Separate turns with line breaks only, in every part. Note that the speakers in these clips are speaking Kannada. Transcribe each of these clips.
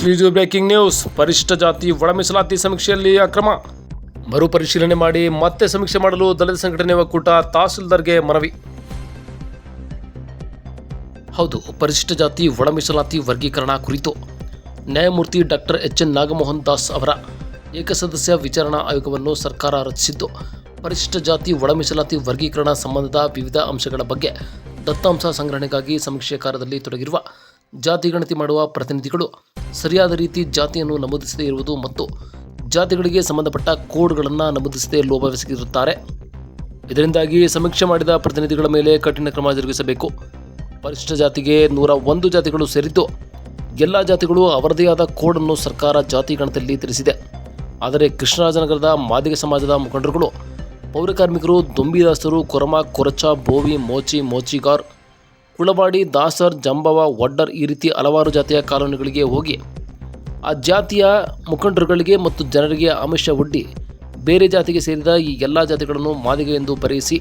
Exclusive breaking news. ಪರಿಶಿಷ್ಟ ಜಾತಿ ಒಳ ಮೀಸಲಾತಿ ಸಮೀಕ್ಷೆಯಲ್ಲಿ ಅಕ್ರಮ ಮರುಪರಿಶೀಲನೆ ಮಾಡಿ ಮತ್ತೆ ಸಮೀಕ್ಷೆ ಮಾಡಲು ದಲಿತ ಸಂಘಟನೆ ಒಕ್ಕೂಟ ತಹಸೀಲ್ದಾರ್ಗೆ ಮನವಿ. ಹೌದು, ಪರಿಶಿಷ್ಟ ಜಾತಿ ಒಳ ಮೀಸಲಾತಿ ವರ್ಗೀಕರಣ ಕುರಿತು ನ್ಯಾಯಮೂರ್ತಿ ಡಾಕ್ಟರ್ ಎಚ್.ಎನ್. ನಾಗಮೋಹನ್ ದಾಸ್ ಅವರ ಏಕಸದಸ್ಯ ವಿಚಾರಣಾ ಆಯೋಗವನ್ನು ಸರ್ಕಾರ ರಚಿಸಿದ್ದು, ಪರಿಶಿಷ್ಟ ಜಾತಿ ಒಳ ಮೀಸಲಾತಿ ವರ್ಗೀಕರಣ ಸಂಬಂಧದ ವಿವಿಧ ಅಂಶಗಳ ಬಗ್ಗೆ ದತ್ತಾಂಶ ಸಂಗ್ರಹಣೆಗಾಗಿ ಸಮೀಕ್ಷೆ ಕಾರ್ಯದಲ್ಲಿ ತೊಡಗಿರುವ ಜಾತಿ ಗಣತಿ ಮಾಡುವ ಪ್ರತಿನಿಧಿಗಳು ಸರಿಯಾದ ರೀತಿ ಜಾತಿಯನ್ನು ನಮೂದಿಸದೇ ಇರುವುದು ಮತ್ತು ಜಾತಿಗಳಿಗೆ ಸಂಬಂಧಪಟ್ಟ ಕೋಡ್ಗಳನ್ನು ನಮೂದಿಸದೇ ಲೋಪವೆಸಗಿರುತ್ತಾರೆ. ಇದರಿಂದಾಗಿ ಸಮೀಕ್ಷೆ ಮಾಡಿದ ಪ್ರತಿನಿಧಿಗಳ ಮೇಲೆ ಕಠಿಣ ಕ್ರಮ ಜರುಗಿಸಬೇಕು. ಪರಿಶಿಷ್ಟ ಜಾತಿಗೆ 101 ಜಾತಿಗಳು ಸೇರಿದ್ದು, ಎಲ್ಲ ಜಾತಿಗಳು ಅವರದೇ ಆದ ಕೋಡನ್ನು ಸರ್ಕಾರ ಜಾತಿ ಗಣತಿಯಲ್ಲಿ ತಿಳಿಸಿದೆ. ಆದರೆ ಕೃಷ್ಣರಾಜನಗರದ ಮಾದಿಗ ಸಮಾಜದ ಮುಖಂಡರುಗಳು, ಪೌರಕಾರ್ಮಿಕರು, ದೊಂಬಿದಾಸರು, ಕೊರಮ, ಕೊರಚ, ಬೋವಿ, ಮೋಚಿ, ಮೋಚಿಗಾರ್, ಕುಳವಾಡಿ, ದಾಸರ್, ಜಂಬವ, ಒಡ್ಡರ್ ಈ ರೀತಿ ಹಲವಾರು ಜಾತಿಯ ಕಾಲೋನಿಗಳಿಗೆ ಹೋಗಿ ಆ ಜಾತಿಯ ಮುಖಂಡರುಗಳಿಗೆ ಮತ್ತು ಜನರಿಗೆ ಆಮಿಷ ಒಡ್ಡಿ ಬೇರೆ ಜಾತಿಗೆ ಸೇರಿದ ಈ ಎಲ್ಲ ಜಾತಿಗಳನ್ನು ಮಾದಿಗ ಎಂದು ಬರೆಯಿಸಿ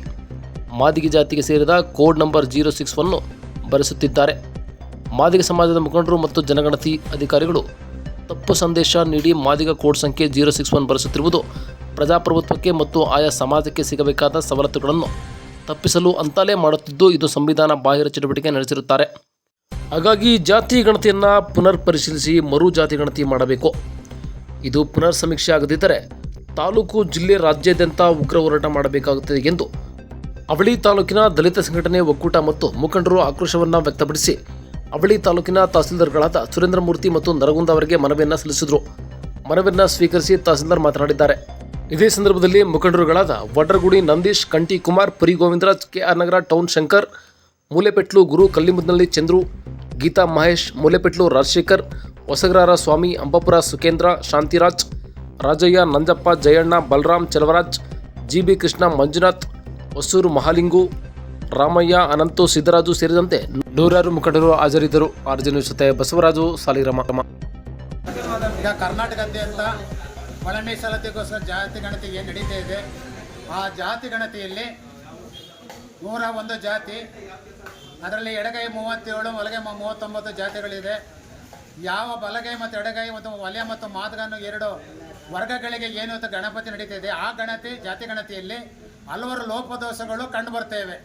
ಮಾದಿಗೆ ಜಾತಿಗೆ ಸೇರಿದ ಕೋಡ್ ನಂಬರ್ 061 ಬರೆಸುತ್ತಿದ್ದಾರೆ. ಮಾದಿಗ ಸಮಾಜದ ಮುಖಂಡರು ಮತ್ತು ಜನಗಣತಿ ಅಧಿಕಾರಿಗಳು ತಪ್ಪು ಸಂದೇಶ ನೀಡಿ ಮಾದಿಗ ಕೋಡ್ ಸಂಖ್ಯೆ 061 ಬರೆಸುತ್ತಿರುವುದು ಪ್ರಜಾಪ್ರಭುತ್ವಕ್ಕೆ ಮತ್ತು ಆಯಾ ಸಮಾಜಕ್ಕೆ ಸಿಗಬೇಕಾದ ಸವಲತ್ತುಗಳನ್ನು ತಪ್ಪಿಸಲು ಅಂತಲೇ ಮಾಡುತ್ತಿದ್ದು, ಇದು ಸಂವಿಧಾನ ಬಾಹಿರ ಚಟುವಟಿಕೆ ನಡೆಸಿರುತ್ತಾರೆ. ಹಾಗಾಗಿ ಜಾತಿ ಗಣತಿಯನ್ನು ಪುನರ್ ಪರಿಶೀಲಿಸಿ ಮರು ಜಾತಿ ಗಣತಿ ಮಾಡಬೇಕು. ಇದು ಪುನರ್ ಸಮೀಕ್ಷೆ ಆಗದಿದ್ದರೆ ತಾಲೂಕು, ಜಿಲ್ಲೆ, ರಾಜ್ಯಾದ್ಯಂತ ಉಗ್ರ ಹೋರಾಟ ಮಾಡಬೇಕಾಗುತ್ತದೆ ಎಂದು ಅವಳಿ ತಾಲೂಕಿನ ದಲಿತ ಸಂಘಟನೆ ಒಕ್ಕೂಟ ಮತ್ತು ಮುಖಂಡರು ಆಕ್ರೋಶವನ್ನು ವ್ಯಕ್ತಪಡಿಸಿ ಅವಳಿ ತಾಲೂಕಿನ ತಹಸೀಲ್ದಾರ್ಗಳಾದ ಸುರೇಂದ್ರಮೂರ್ತಿ ಮತ್ತು ನರಗುಂದ ಅವರಿಗೆ ಮನವಿಯನ್ನು ಸಲ್ಲಿಸಿದರು. ಮನವಿಯನ್ನು ಸ್ವೀಕರಿಸಿ ತಹಸೀಲ್ದಾರ್ ಮಾತನಾಡಿದ್ದಾರೆ. ಇದೇ ಸಂದರ್ಭದಲ್ಲಿ ಮುಖಂಡರುಗಳಾದ ವಡ್ರಗುಡಿ ನಂದೀಶ್, ಕಂಟಿ ಕುಮಾರ್, ಪುರಿ ಗೋವಿಂದರಾಜ್, ಕೆಆರ್ ನಗರ ಟೌನ್ ಶಂಕರ್, ಮೂಲೆಪೆಟ್ಲು ಗುರು, ಕಲ್ಲಿಮುದ್ನಳ್ಳಿ ಚಂದ್ರು, ಗೀತಾ ಮಹೇಶ್, ಮೂಲೆಪೆಟ್ಲು ರಾಜಶೇಖರ್, ಹೊಸಗ್ರಾರ ಸ್ವಾಮಿ, ಅಂಬಾಪುರ ಸುಕೇಂದ್ರ, ಶಾಂತಿರಾಜ್, ರಾಜಯ್ಯ, ನಂಜಪ್ಪ, ಜಯಣ್ಣ, ಬಲರಾಮ್, ಚೆಲವರಾಜ್, ಜಿಬಿ ಕೃಷ್ಣ, ಮಂಜುನಾಥ್, ಹೊಸೂರು ಮಹಾಲಿಂಗು, ರಾಮಯ್ಯ, ಅನಂತು, ಸಿದ್ದರಾಜು ಸೇರಿದಂತೆ ನೂರಾರು ಮುಖಂಡರು ಹಾಜರಿದ್ದರು. ಆರ್ಜಿ ನ್ಯೂಸ್ ಜೊತೆ ಬಸವರಾಜು, ಸಾಲಿಗ್ರಾಮ.
ಈಗ ಕರ್ನಾಟಕದಾದ್ಯಂತ ಒಳ ಮೀಸಲಾತಿಗೋಸ್ಕರ ಜಾತಿ ಗಣತಿ ಏನು ನಡೀತಾ ಇದೆ, ಆ ಜಾತಿ ಗಣತಿಯಲ್ಲಿ 101 ಜಾತಿ, ಅದರಲ್ಲಿ ಎಡಗೈ 37, ಬಲಗೈ 39 ಜಾತಿಗಳಿದೆ. ಯಾವ ಬಲಗೈ ಮತ್ತು ಎಡಗೈ ಮತ್ತು ವಲಯ ಮತ್ತು ಮಾದಗನ್ನು 2 ವರ್ಗಗಳಿಗೆ ಏನು ಗಣಪತಿ ನಡೀತಾ ಇದೆ, ಆ ಗಣತಿ ಜಾತಿ ಗಣತಿಯಲ್ಲಿ ಹಲವಾರು ಲೋಪದೋಷಗಳು ಕಂಡುಬರ್ತೇವೆ.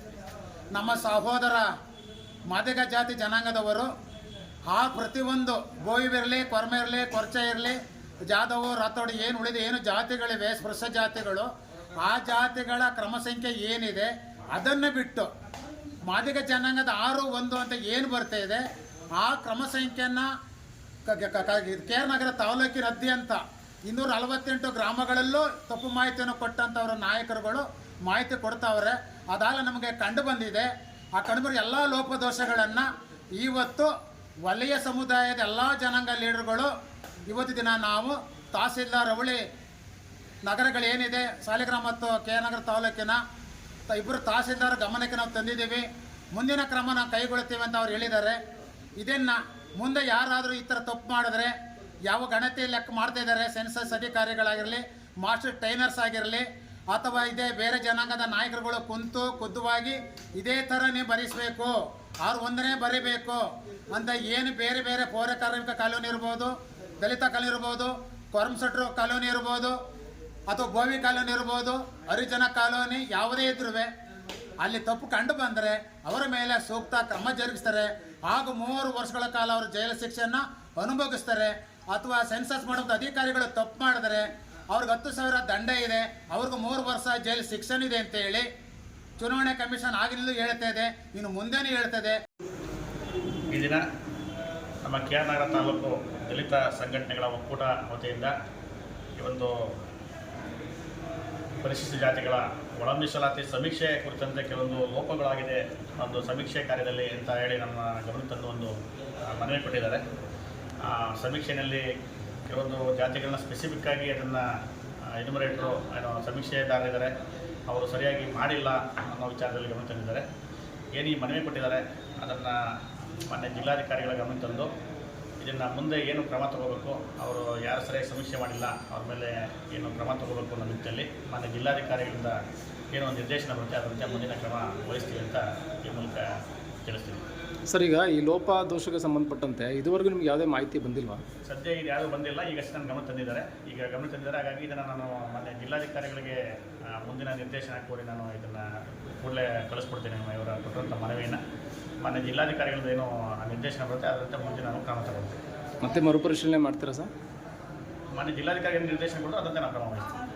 ನಮ್ಮ ಸಹೋದರ ಮಾದಿಗ ಜಾತಿ ಜನಾಂಗದವರು ಆ ಪ್ರತಿಯೊಂದು ಬೋವಿ ಇರಲಿ, ಕೊರ್ಮ ಇರಲಿ, ಕೊರ್ಚ ಇರಲಿ, ಜಾದವು, ರಾಥೋಡ್ ಏನು ಉಳಿದ ಏನು ಜಾತಿಗಳಿವೆ, ಸ್ಪೃಶ ಜಾತಿಗಳು, ಆ ಜಾತಿಗಳ ಕ್ರಮ ಸಂಖ್ಯೆ ಏನಿದೆ ಅದನ್ನು ಬಿಟ್ಟು ಮಾದಿಗ ಜನಾಂಗದ 6-1 ಅಂತ ಏನು ಬರ್ತಾ ಇದೆ, ಆ ಕ್ರಮ ಸಂಖ್ಯೆಯನ್ನು ಕೆ.ಆರ್. ನಗರ ತಾಲೂಕಿನಾದ್ಯಂತ 248 ಗ್ರಾಮಗಳಲ್ಲೂ ತಪ್ಪು ಮಾಹಿತಿಯನ್ನು ಕೊಟ್ಟಂಥವ್ರ ನಾಯಕರುಗಳು ಮಾಹಿತಿ ಕೊಡ್ತಾವ್ರೆ. ಅದಾಲ ನಮಗೆ ಕಂಡು ಬಂದಿದೆ. ಆ ಕಂಡುಬರೋ ಎಲ್ಲ ಲೋಪದೋಷಗಳನ್ನು ಇವತ್ತು ವಲಯ ಸಮುದಾಯದ ಎಲ್ಲ ಜನಾಂಗ ಲೀಡರ್ಗಳು ಇವತ್ತು ದಿನ ನಾವು ತಹಸೀಲ್ದಾರ್ ಅವಳಿ ನಗರಗಳೇನಿದೆ ಸಾಲಿಗ್ರಾಮ ಮತ್ತು ಕೆ.ಆರ್. ನಗರ ತಾಲೂಕಿನ ಇಬ್ಬರು ತಹಸೀಲ್ದಾರ್ ಗಮನಕ್ಕೆ ನಾವು ತಂದಿದ್ದೀವಿ. ಮುಂದಿನ ಕ್ರಮ ನಾವು ಕೈಗೊಳ್ತೀವಿ ಅಂತ ಅವ್ರು ಹೇಳಿದ್ದಾರೆ. ಇದನ್ನು ಮುಂದೆ ಯಾರಾದರೂ ಈ ಥರ ತಪ್ಪು ಮಾಡಿದ್ರೆ, ಯಾವ ಗಣತಿ ಲೆಕ್ಕ ಮಾಡ್ತಾ ಇದ್ದಾರೆ, ಸೆನ್ಸಸ್ ಅಧಿಕಾರಿಗಳಾಗಿರಲಿ, ಮಾಸ್ಟರ್ ಟ್ರೈನರ್ಸ್ ಆಗಿರಲಿ, ಅಥವಾ ಇದೇ ಬೇರೆ ಜನಾಂಗದ ನಾಯಕರುಗಳು ಖುದ್ದುವಾಗಿ ಇದೇ ಥರ ನೀವು ಬರೆಸಬೇಕು, 6-1 ಬರೀಬೇಕು ಅಂತ ಏನು ಬೇರೆ ಬೇರೆ ಪೌರ ಕಾರ್ಮಿಕ ಕಾಲೋನಿ ಇರ್ಬೋದು, ದಲಿತ ಕಾಲೋನಿ ಇರ್ಬೋದು, ಕೊರಮಸಟ್ರು ಕಾಲೋನಿ ಇರ್ಬೋದು, ಅಥವಾ ಬೋವಿ ಕಾಲೋನಿ ಇರ್ಬೋದು, ಹರಿಜನ ಕಾಲೋನಿ ಯಾವುದೇ ಇದ್ರೂ ಅಲ್ಲಿ ತಪ್ಪು ಕಂಡು ಬಂದರೆ ಅವರ ಮೇಲೆ ಸೂಕ್ತ ಕ್ರಮ ಜರುಗಿಸ್ತಾರೆ. ಹಾಗೂ 3 ವರ್ಷಗಳ ಕಾಲ ಅವರು ಜೈಲು ಶಿಕ್ಷೆಯನ್ನು ಅನುಭವಿಸ್ತಾರೆ. ಅಥವಾ ಸೆನ್ಸಸ್ ಮಾಡುವಂಥ ಅಧಿಕಾರಿಗಳು ತಪ್ಪು ಮಾಡಿದರೆ ಅವ್ರಿಗೆ 10,000 ದಂಡ ಇದೆ, ಅವ್ರಿಗೆ 3 ವರ್ಷ ಜೈಲು ಶಿಕ್ಷೆ ಇದೆ ಅಂತ ಹೇಳಿ ಚುನಾವಣೆ ಕಮಿಷನ್ ಆಗಿನಲ್ಲೂ ಹೇಳ್ತಾ ಇದೆ, ಇನ್ನು ಮುಂದೆನೂ ಹೇಳ್ತದೆ.
ಈ ದಿನ ನಮ್ಮ ಕೆ.ಆರ್. ನಗರ ತಾಲೂಕು ದಲಿತ ಸಂಘಟನೆಗಳ ಒಕ್ಕೂಟ ವತಿಯಿಂದ ಈ ಒಂದು ಪರಿಶಿಷ್ಟ ಜಾತಿಗಳ ಒಳ ಮೀಸಲಾತಿ ಸಮೀಕ್ಷೆ ಕುರಿತಂತೆ ಕೆಲವೊಂದು ಲೋಪಗಳಾಗಿದೆ ಒಂದು ಸಮೀಕ್ಷೆ ಕಾರ್ಯದಲ್ಲಿ ಅಂತ ಹೇಳಿ ನಮ್ಮ ಗಮನ ತಂದು ಒಂದು ಮನವಿ ಕೊಟ್ಟಿದ್ದಾರೆ. ಆ ಸಮೀಕ್ಷೆಯಲ್ಲಿ ಕೆಲವೊಂದು ಜಾತಿಗಳನ್ನ ಸ್ಪೆಸಿಫಿಕ್ಕಾಗಿ ಅದನ್ನು ಎನ್ಯುಮರೇಟ್ರು ಸಮೀಕ್ಷೆದಾರರಿದ್ದಾರೆ, ಅವರು ಸರಿಯಾಗಿ ಮಾಡಿಲ್ಲ ಅನ್ನೋ ವಿಚಾರದಲ್ಲಿ ಗಮನ ತಂದಿದ್ದಾರೆ. ಏನು ಈ ಮನವಿ ಕೊಟ್ಟಿದ್ದಾರೆ ಅದನ್ನು ಮಾನ್ಯ ಜಿಲ್ಲಾಧಿಕಾರಿಗಳ ಗಮನ ತಂದು ಇದನ್ನು ಮುಂದೆ ಏನು ಕ್ರಮ ತಗೋಬೇಕು, ಅವರು ಯಾರು ಸರಿಯಾಗಿ ಸಮೀಕ್ಷೆ ಮಾಡಿಲ್ಲ ಅವ್ರ ಮೇಲೆ ಏನು ಕ್ರಮ ತಗೋಬೇಕು ಅನ್ನೋ ನಿಟ್ಟಿನಲ್ಲಿ ಮಾನ್ಯ ಜಿಲ್ಲಾಧಿಕಾರಿಗಳಿಂದ ಏನೋ ನಿರ್ದೇಶನ ಬರುತ್ತೆ, ಅದರಂತೆ ಮುಂದಿನ ಕ್ರಮ ವಹಿಸ್ತೀವಿ ಅಂತ ಈ ಮೂಲಕ ತಿಳಿಸ್ತೀವಿ.
ಸರ್, ಈಗ ಈ ಲೋಪದೋಷಕ್ಕೆ ಸಂಬಂಧಪಟ್ಟಂತೆ ಇದುವರೆಗೂ ನಿಮ್ಗೆ ಯಾವುದೇ ಮಾಹಿತಿ ಬಂದಿಲ್ವಾ?
ಸದ್ಯ ಇದು ಯಾವುದೂ ಬಂದಿಲ್ಲ. ಈಗಷ್ಟೇ ನನ್ನ ಗಮನ ತಂದಿದ್ದಾರೆ. ಹಾಗಾಗಿ ಇದನ್ನು ನಾನು ಮೊನ್ನೆ ಜಿಲ್ಲಾಧಿಕಾರಿಗಳಿಗೆ ಮುಂದಿನ ನಿರ್ದೇಶನ ಕೋರಿ ನಾನು ಇದನ್ನು ಕೂಡಲೇ ಕಳಿಸ್ಕೊಡ್ತೀನಿ. ಇವರ ಕೊಟ್ಟಂಥ ಮನವಿಯನ್ನು ಮೊನ್ನೆ ಜಿಲ್ಲಾಧಿಕಾರಿಗಳದ್ದು ಏನು ನಿರ್ದೇಶನ ಬರುತ್ತೆ ಅದರಂತೆ ಮುಂದೆ ನಾನು ಕ್ರಮ ತಗೊಳ್ತೀನಿ.
ಮತ್ತೆ ಮರುಪರಿಶೀಲನೆ ಮಾಡ್ತೀರಾ ಸರ್?
ಮೊನ್ನೆ ಜಿಲ್ಲಾಧಿಕಾರಿಗಳ ನಿರ್ದೇಶನ ಕೊಟ್ಟು ಅದಂತೆ ನಾವು ಕ್ರಮ ವಹಿಸ್ತೀವಿ.